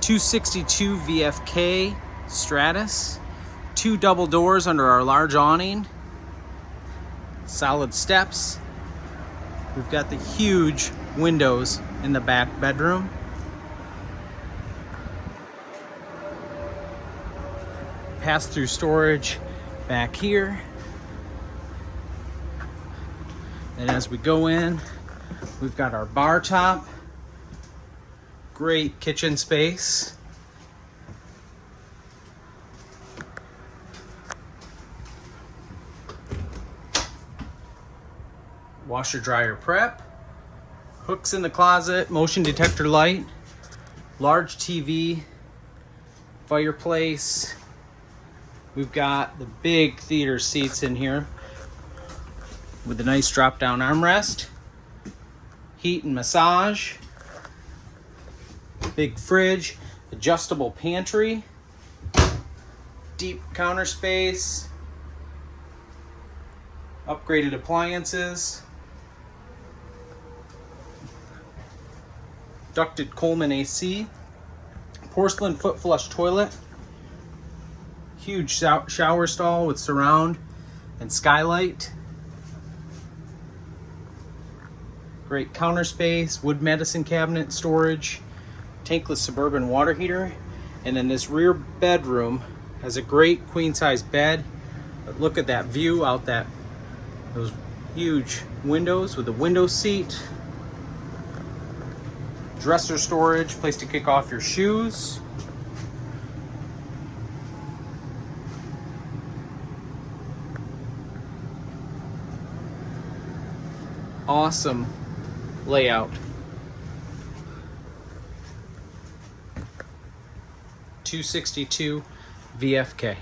262 VFK Stratus, 2 double doors under our large awning, solid steps. We've got the huge windows in the back bedroom. Pass-through storage back here. And as we go in, we've got our bar top. Great kitchen space. Washer dryer prep. Hooks in the closet, motion detector light, large TV, fireplace. We've got the big theater seats in here with a nice drop down armrest, heat and massage. Big fridge, adjustable pantry, deep counter space, upgraded appliances, ducted Coleman AC, porcelain foot flush toilet, huge shower stall with surround and skylight, great counter space, wood medicine cabinet storage, tankless Suburban water heater. And then this rear bedroom has a great queen size bed. But look at that view out those huge windows with a window seat, dresser storage, place to kick off your shoes. Awesome layout. 262 VFK.